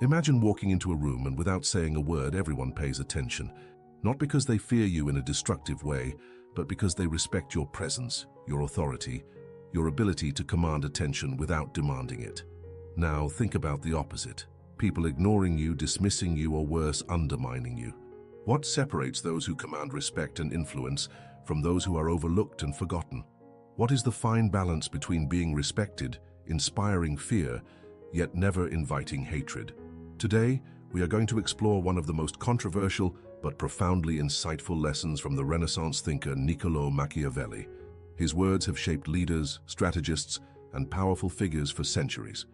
Imagine walking into a room and without saying a word, everyone pays attention. Not because they fear you in a destructive way, but because they respect your presence, your authority, your ability to command attention without demanding it. Now think about the opposite. People ignoring you, dismissing you, or worse, undermining you. What separates those who command respect and influence from those who are overlooked and forgotten? What is the fine balance between being respected, inspiring fear, yet never inviting hatred? Today, we are going to explore one of the most controversial but profoundly insightful lessons from the Renaissance thinker Niccolò Machiavelli. His words have shaped leaders, strategists, and powerful figures for centuries.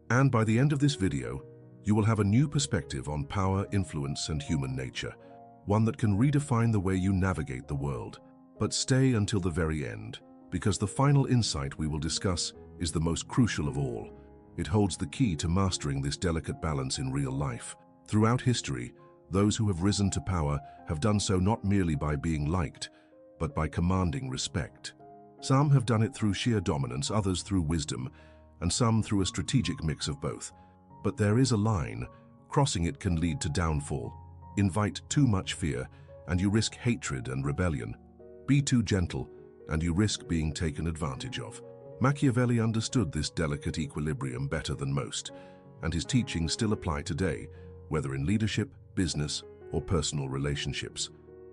And by the end of this video, you will have a new perspective on power, influence, and human nature, one that can redefine the way you navigate the world. But stay until the very end, because the final insight we will discuss is the most crucial of all. It holds the key to mastering this delicate balance in real life. Throughout history, those who have risen to power have done so not merely by being liked, but by commanding respect. Some have done it through sheer dominance, others through wisdom, and some through a strategic mix of both. But there is a line. Crossing it can lead to downfall. Invite too much fear, and you risk hatred and rebellion. Be too gentle, and you risk being taken advantage of. Machiavelli understood this delicate equilibrium better than most, and his teachings still apply today, whether in leadership, business, or personal relationships.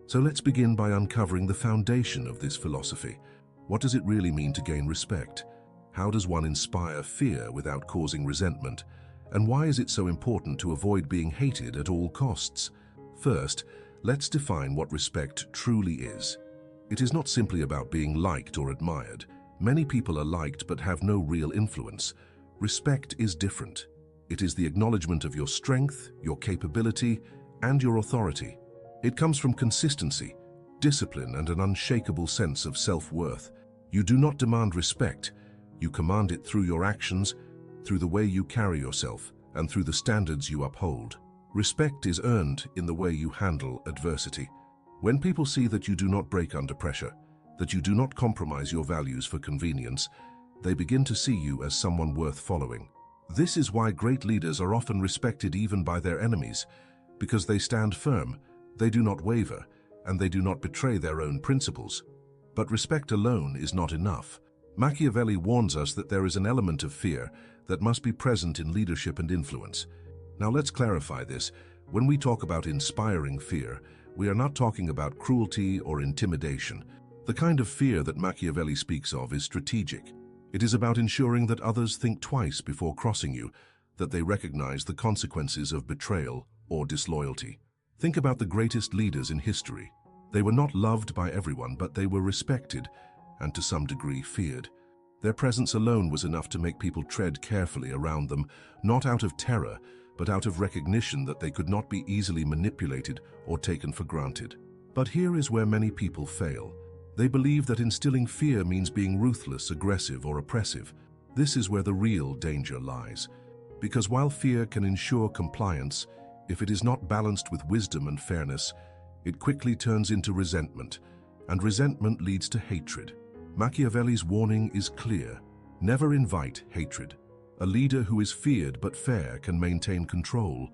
So let's begin by uncovering the foundation of this philosophy. What does it really mean to gain respect? How does one inspire fear without causing resentment? And why is it so important to avoid being hated at all costs? First, let's define what respect truly is. It is not simply about being liked or admired. Many people are liked but have no real influence. Respect is different. It is the acknowledgement of your strength, your capability, and your authority. It comes from consistency, discipline, and an unshakable sense of self-worth. You do not demand respect. You command it through your actions, through the way you carry yourself, and through the standards you uphold. Respect is earned in the way you handle adversity. When people see that you do not break under pressure, that you do not compromise your values for convenience, they begin to see you as someone worth following. This is why great leaders are often respected even by their enemies, because they stand firm, they do not waver, and they do not betray their own principles. But respect alone is not enough. Machiavelli warns us that there is an element of fear that must be present in leadership and influence. Now let's clarify this. When we talk about inspiring fear, we are not talking about cruelty or intimidation. The kind of fear that Machiavelli speaks of is strategic. It is about ensuring that others think twice before crossing you, that they recognize the consequences of betrayal or disloyalty. Think about the greatest leaders in history. They were not loved by everyone, but they were respected and to some degree feared. Their presence alone was enough to make people tread carefully around them, not out of terror, but out of recognition that they could not be easily manipulated or taken for granted. But here is where many people fail. They believe that instilling fear means being ruthless, aggressive, or oppressive. This is where the real danger lies. Because while fear can ensure compliance, if it is not balanced with wisdom and fairness, it quickly turns into resentment, and resentment leads to hatred. Machiavelli's warning is clear. Never invite hatred. A leader who is feared but fair can maintain control,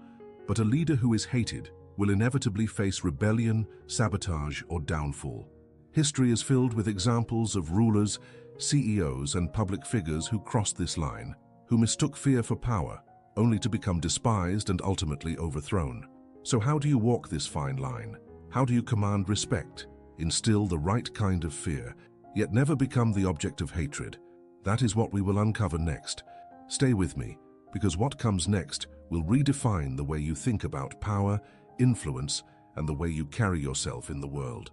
but a leader who is hated will inevitably face rebellion, sabotage, or downfall. History is filled with examples of rulers, CEOs, and public figures who crossed this line, who mistook fear for power, only to become despised and ultimately overthrown. So how do you walk this fine line? How do you command respect, instill the right kind of fear, yet never become the object of hatred? That is what we will uncover next. Stay with me, because what comes next will redefine the way you think about power, influence, and the way you carry yourself in the world.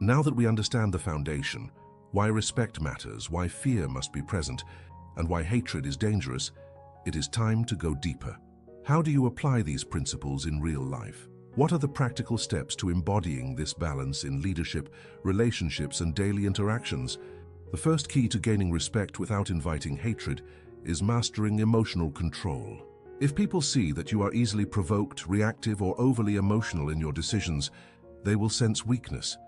Now that we understand the foundation, why respect matters, why fear must be present, and why hatred is dangerous, it is time to go deeper. How do you apply these principles in real life? What are the practical steps to embodying this balance in leadership, relationships, and daily interactions? The first key to gaining respect without inviting hatred is mastering emotional control. If people see that you are easily provoked, reactive, or overly emotional in your decisions, they will sense weakness.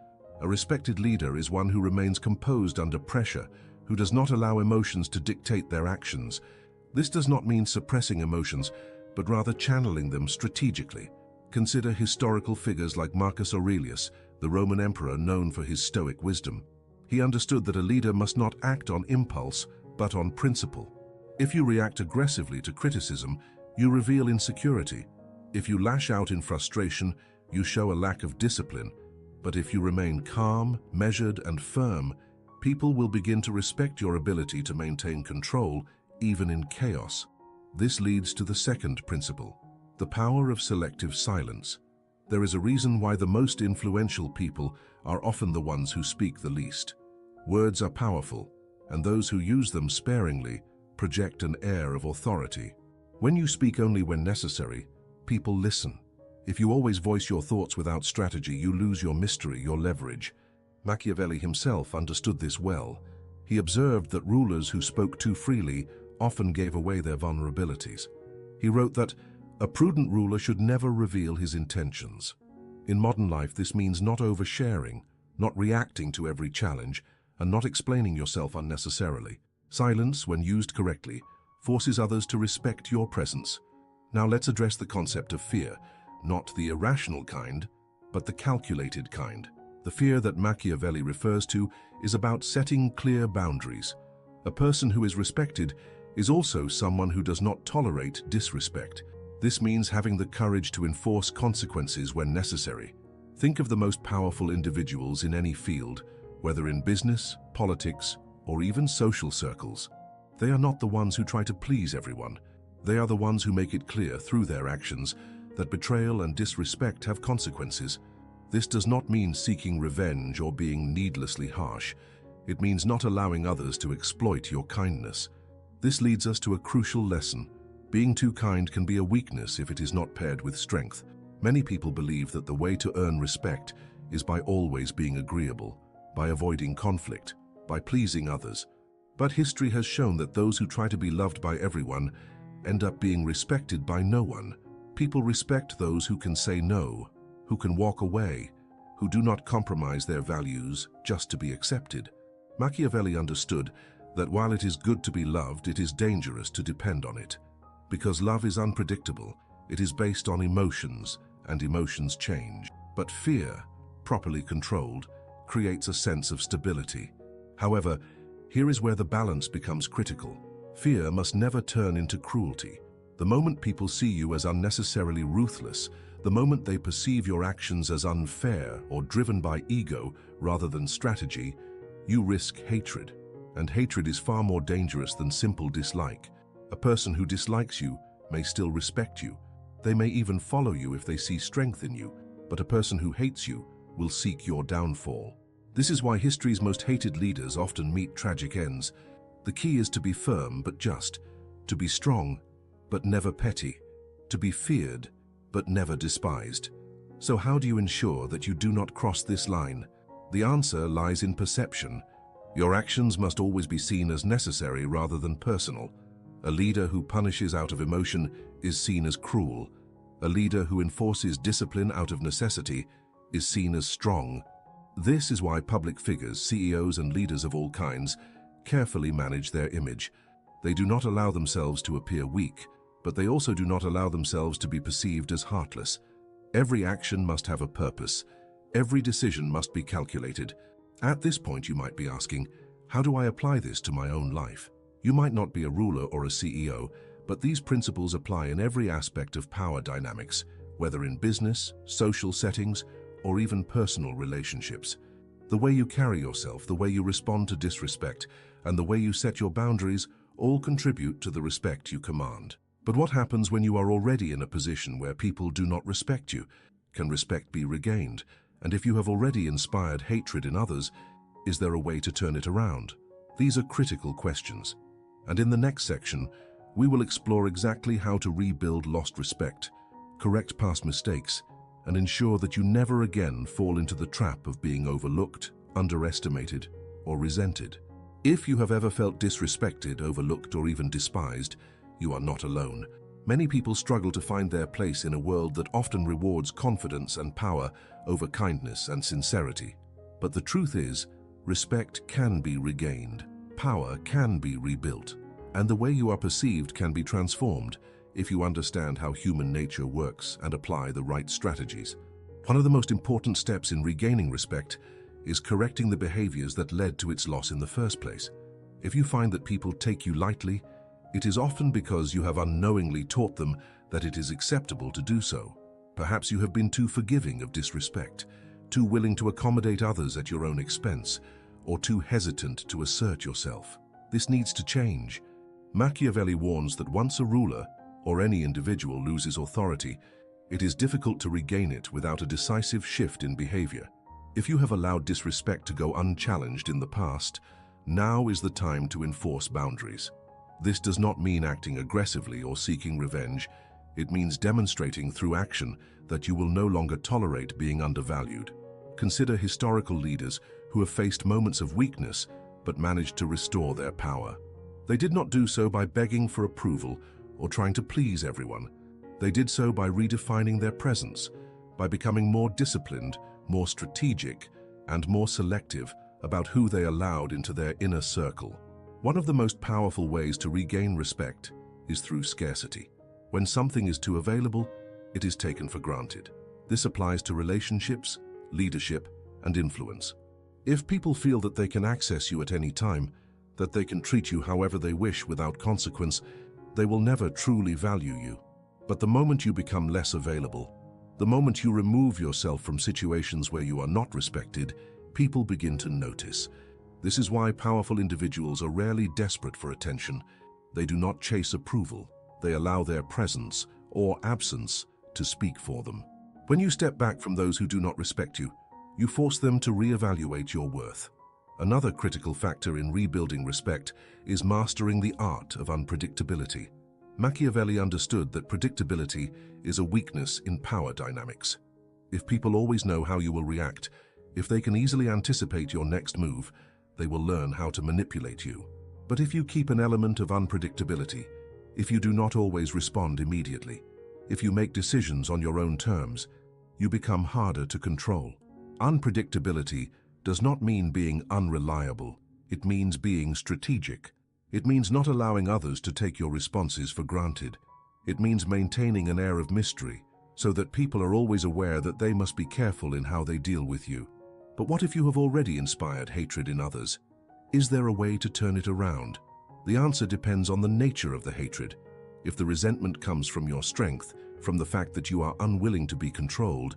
A respected leader is one who remains composed under pressure, who does not allow emotions to dictate their actions. This does not mean suppressing emotions, but rather channeling them strategically. Consider historical figures like Marcus Aurelius, the Roman emperor known for his stoic wisdom. He understood that a leader must not act on impulse, but on principle. If you react aggressively to criticism, you reveal insecurity. If you lash out in frustration, you show a lack of discipline. But if you remain calm, measured, and firm, people will begin to respect your ability to maintain control, even in chaos. This leads to the second principle, the power of selective silence. There is a reason why the most influential people are often the ones who speak the least. Words are powerful, and those who use them sparingly project an air of authority. When you speak only when necessary, people listen. If you always voice your thoughts without strategy, you lose your mystery, your leverage. Machiavelli himself understood this well. He observed that rulers who spoke too freely often gave away their vulnerabilities. He wrote that a prudent ruler should never reveal his intentions. In modern life, this means not oversharing, not reacting to every challenge, and not explaining yourself unnecessarily. Silence, when used correctly, forces others to respect your presence. Now let's address the concept of fear, not the irrational kind, but the calculated kind. The fear that Machiavelli refers to is about setting clear boundaries. A person who is respected is also someone who does not tolerate disrespect. This means having the courage to enforce consequences when necessary. Think of the most powerful individuals in any field, whether in business, politics, or even social circles. They are not the ones who try to please everyone. They are the ones who make it clear through their actions that betrayal and disrespect have consequences. This does not mean seeking revenge or being needlessly harsh. It means not allowing others to exploit your kindness. This leads us to a crucial lesson. Being too kind can be a weakness if it is not paired with strength. Many people believe that the way to earn respect is by always being agreeable, by avoiding conflict, by pleasing others. But history has shown that those who try to be loved by everyone end up being respected by no one. People respect those who can say no, who can walk away, who do not compromise their values just to be accepted. Machiavelli understood that while it is good to be loved, it is dangerous to depend on it. Because love is unpredictable, it is based on emotions, and emotions change. But fear, properly controlled, creates a sense of stability. However, here is where the balance becomes critical. Fear must never turn into cruelty. The moment people see you as unnecessarily ruthless, the moment they perceive your actions as unfair or driven by ego rather than strategy, you risk hatred. And hatred is far more dangerous than simple dislike. A person who dislikes you may still respect you. They may even follow you if they see strength in you, but a person who hates you will seek your downfall. This is why history's most hated leaders often meet tragic ends. The key is to be firm but just, to be strong but never petty, to be feared but never despised. So how do you ensure that you do not cross this line? The answer lies in perception. Your actions must always be seen as necessary rather than personal. A leader who punishes out of emotion is seen as cruel. A leader who enforces discipline out of necessity is seen as strong. This is why public figures, CEOs and leaders of all kinds, carefully manage their image. They do not allow themselves to appear weak, but they also do not allow themselves to be perceived as heartless. Every action must have a purpose. Every decision must be calculated. At this point, you might be asking, how do I apply this to my own life? You might not be a ruler or a CEO, but these principles apply in every aspect of power dynamics, whether in business, social settings, or even personal relationships. The way you carry yourself, the way you respond to disrespect, and the way you set your boundaries all contribute to the respect you command. But what happens when you are already in a position where people do not respect you? Can respect be regained? And if you have already inspired hatred in others, is there a way to turn it around? These are critical questions. And in the next section, we will explore exactly how to rebuild lost respect, correct past mistakes, and ensure that you never again fall into the trap of being overlooked, underestimated, or resented. If you have ever felt disrespected, overlooked, or even despised, you are not alone. Many people struggle to find their place in a world that often rewards confidence and power over kindness and sincerity. But the truth is, respect can be regained, power can be rebuilt, and the way you are perceived can be transformed if you understand how human nature works and apply the right strategies. One of the most important steps in regaining respect is correcting the behaviors that led to its loss in the first place. If you find that people take you lightly, it is often because you have unknowingly taught them that it is acceptable to do so. Perhaps you have been too forgiving of disrespect, too willing to accommodate others at your own expense, or too hesitant to assert yourself. This needs to change. Machiavelli warns that once a ruler, or any individual, loses authority, it is difficult to regain it without a decisive shift in behavior. If you have allowed disrespect to go unchallenged in the past, now is the time to enforce boundaries. This does not mean acting aggressively or seeking revenge. It means demonstrating through action that you will no longer tolerate being undervalued. Consider historical leaders who have faced moments of weakness but managed to restore their power. They did not do so by begging for approval or trying to please everyone. They did so by redefining their presence, by becoming more disciplined, more strategic, and more selective about who they allowed into their inner circle. One of the most powerful ways to regain respect is through scarcity. When something is too available, it is taken for granted. This applies to relationships, leadership, and influence. If people feel that they can access you at any time, that they can treat you however they wish without consequence, they will never truly value you. But the moment you become less available, the moment you remove yourself from situations where you are not respected, people begin to notice. This is why powerful individuals are rarely desperate for attention. They do not chase approval. They allow their presence or absence to speak for them. When you step back from those who do not respect you, you force them to reevaluate your worth. Another critical factor in rebuilding respect is mastering the art of unpredictability. Machiavelli understood that predictability is a weakness in power dynamics. If people always know how you will react, if they can easily anticipate your next move, they will learn how to manipulate you. But if you keep an element of unpredictability, if you do not always respond immediately, if you make decisions on your own terms, you become harder to control. Unpredictability does not mean being unreliable. It means being strategic. It means not allowing others to take your responses for granted. It means maintaining an air of mystery so that people are always aware that they must be careful in how they deal with you. But what if you have already inspired hatred in others? Is there a way to turn it around? The answer depends on the nature of the hatred. If the resentment comes from your strength, from the fact that you are unwilling to be controlled,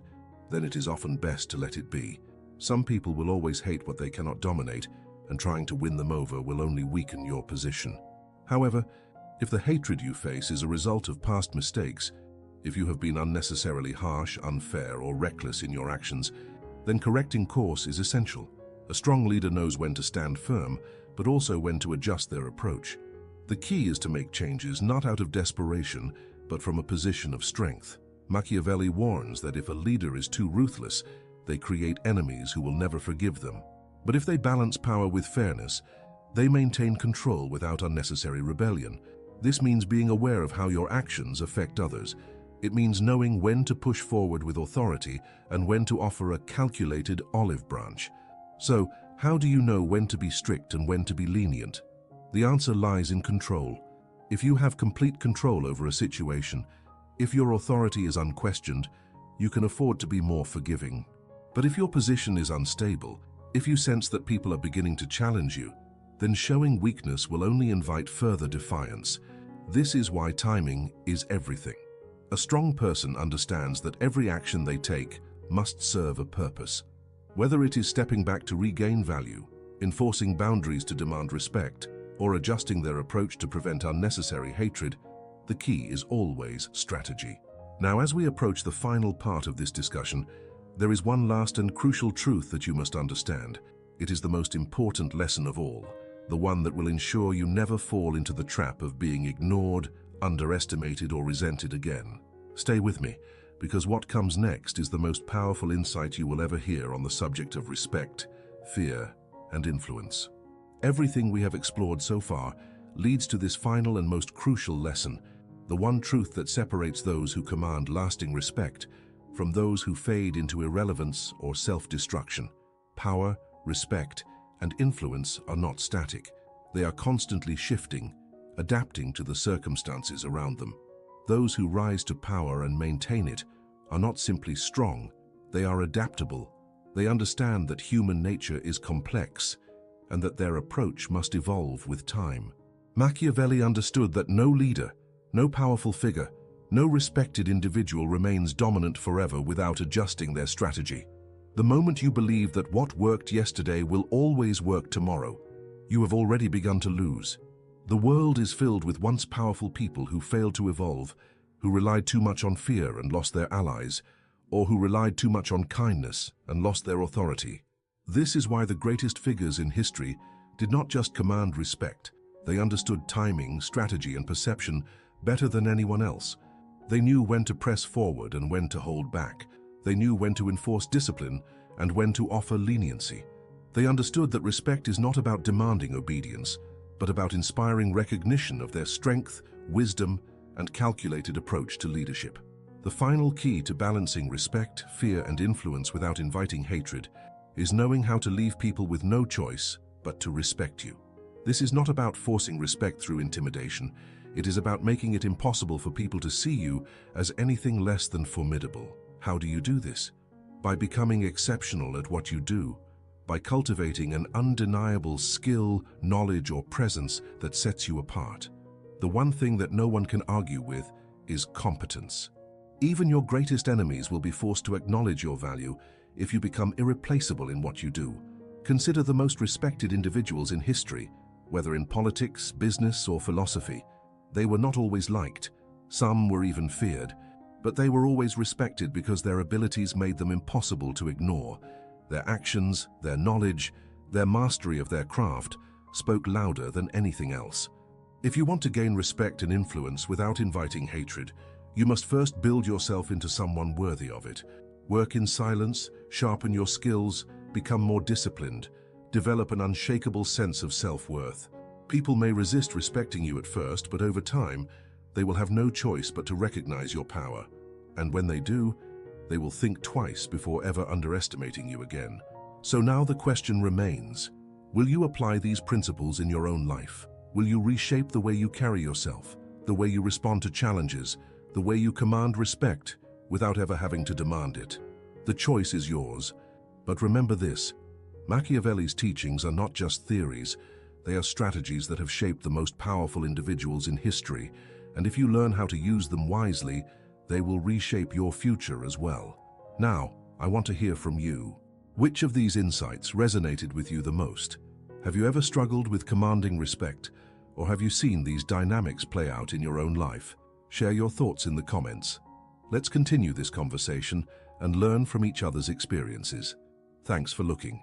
then it is often best to let it be. Some people will always hate what they cannot dominate, and trying to win them over will only weaken your position. However, if the hatred you face is a result of past mistakes, if you have been unnecessarily harsh, unfair, or reckless in your actions, then correcting course is essential. A strong leader knows when to stand firm, but also when to adjust their approach. The key is to make changes not out of desperation, but from a position of strength. Machiavelli warns that if a leader is too ruthless, they create enemies who will never forgive them. But if they balance power with fairness, they maintain control without unnecessary rebellion. This means being aware of how your actions affect others. It means knowing when to push forward with authority and when to offer a calculated olive branch. So, how do you know when to be strict and when to be lenient? The answer lies in control. If you have complete control over a situation, if your authority is unquestioned, you can afford to be more forgiving. But if your position is unstable, if you sense that people are beginning to challenge you, then showing weakness will only invite further defiance. This is why timing is everything. A strong person understands that every action they take must serve a purpose. Whether it is stepping back to regain value, enforcing boundaries to demand respect, or adjusting their approach to prevent unnecessary hatred, the key is always strategy. Now, as we approach the final part of this discussion, there is one last and crucial truth that you must understand. It is the most important lesson of all, the one that will ensure you never fall into the trap of being ignored, underestimated, or resented again. Stay with me, because what comes next is the most powerful insight you will ever hear on the subject of respect, fear, and influence. Everything we have explored so far leads to this final and most crucial lesson, the one truth that separates those who command lasting respect from those who fade into irrelevance or self-destruction. Power, respect, and influence are not static. They are constantly shifting, adapting to the circumstances around them. Those who rise to power and maintain it are not simply strong, they are adaptable. They understand that human nature is complex and that their approach must evolve with time. Machiavelli understood that no leader, no powerful figure, no respected individual remains dominant forever without adjusting their strategy. The moment you believe that what worked yesterday will always work tomorrow, you have already begun to lose. The world is filled with once powerful people who failed to evolve, who relied too much on fear and lost their allies, or who relied too much on kindness and lost their authority. This is why the greatest figures in history did not just command respect. They understood timing, strategy, and perception better than anyone else. They knew when to press forward and when to hold back. They knew when to enforce discipline and when to offer leniency. They understood that respect is not about demanding obedience, but about inspiring recognition of their strength, wisdom, and calculated approach to leadership. The final key to balancing respect, fear, and influence without inviting hatred is knowing how to leave people with no choice but to respect you. This is not about forcing respect through intimidation. It is about making it impossible for people to see you as anything less than formidable. How do you do this? By becoming exceptional at what you do, by cultivating an undeniable skill, knowledge, or presence that sets you apart. The one thing that no one can argue with is competence. Even your greatest enemies will be forced to acknowledge your value if you become irreplaceable in what you do. Consider the most respected individuals in history, whether in politics, business, or philosophy. They were not always liked. Some were even feared, but they were always respected because their abilities made them impossible to ignore. Their actions, their knowledge, their mastery of their craft spoke louder than anything else. If you want to gain respect and influence without inviting hatred, you must first build yourself into someone worthy of it. Work in silence, sharpen your skills, become more disciplined, develop an unshakable sense of self-worth. People may resist respecting you at first, but over time, they will have no choice but to recognize your power. And when they do, they will think twice before ever underestimating you again. So now the question remains, will you apply these principles in your own life? Will you reshape the way you carry yourself, the way you respond to challenges, the way you command respect without ever having to demand it? The choice is yours. But remember this, Machiavelli's teachings are not just theories, they are strategies that have shaped the most powerful individuals in history, and if you learn how to use them wisely, they will reshape your future as well. Now, I want to hear from you. Which of these insights resonated with you the most? Have you ever struggled with commanding respect, or have you seen these dynamics play out in your own life? Share your thoughts in the comments. Let's continue this conversation and learn from each other's experiences. Thanks for looking.